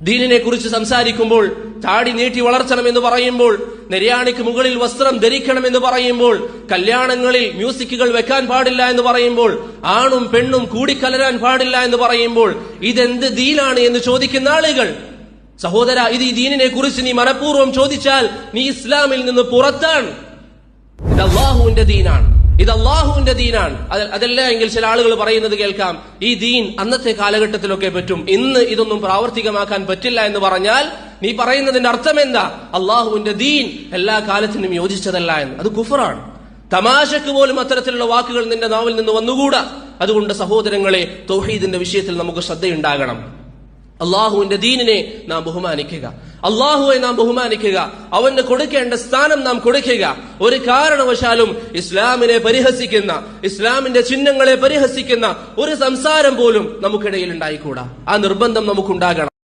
ദീനിനെ കുറിച്ച് സംസാരിക്കുമ്പോൾ താടി നീട്ടി വളർത്തണമെന്ന് പറയുമ്പോൾ, നെര്യാണിക്ക് മുകളിൽ വസ്ത്രം ധരിക്കണമെന്ന് പറയുമ്പോൾ, കല്യാണങ്ങളിൽ മ്യൂസിക്കുകൾ വെക്കാൻ പാടില്ല എന്ന് പറയുമ്പോൾ, ആണും പെണ്ണും കൂടിക്കലരാൻ പാടില്ല എന്ന് പറയുമ്പോൾ, ഇതെന്ത് ദീനാണ് എന്ന് ചോദിക്കുന്ന ആളുകൾ, സഹോദര, ഇത് ഈ ദീനിനെ കുറിച്ച് നീ മനഃപൂർവ്വം ചോദിച്ചാൽ നീ ഇസ്ലാമിൽ നിന്ന് പുറത്താണ്. ഇത് അള്ളാഹുവിന്റെ ദീനാണ്, ഇത് അള്ളാഹുവിന്റെ ദീനാണ്. അതല്ല എങ്കിൽ ചില ആളുകൾ പറയുന്നത് കേൾക്കാം, ഈ ദീൻ അന്നത്തെ കാലഘട്ടത്തിലൊക്കെ പറ്റും, ഇന്ന് ഇതൊന്നും പ്രാവർത്തികമാക്കാൻ പറ്റില്ല എന്ന് പറഞ്ഞാൽ നീ പറയുന്നതിന്റെ അർത്ഥം എന്താ? അള്ളാഹുവിന്റെ ദീൻ എല്ലാ കാലത്തിനും യോജിച്ചതല്ല എന്ന്. അത് കുഫറാണ്. തമാശക്ക് പോലും അത്തരത്തിലുള്ള വാക്കുകൾ നിന്റെ നാവിൽ നിന്ന് വന്നുകൂടാ. അതുകൊണ്ട് സഹോദരങ്ങളെ, തൗഹീദിന്റെ വിഷയത്തിൽ നമുക്ക് ശ്രദ്ധയുണ്ടാകണം. അള്ളാഹുവിന്റെ ദീനിനെ നാം ബഹുമാനിക്കുക, അള്ളാഹുവെ നാം ബഹുമാനിക്കുക, അവന് കൊടുക്കേണ്ട സ്ഥാനം നാം കൊടുക്കുക. ഒരു കാരണവശാലും ഇസ്ലാമിനെ പരിഹസിക്കുന്ന, ഇസ്ലാമിന്റെ ചിഹ്നങ്ങളെ പരിഹസിക്കുന്ന ഒരു സംസാരം പോലും നമുക്കിടയിൽ ഉണ്ടായിക്കൂടാ. ആ നിർബന്ധം നമുക്കുണ്ടാകണം.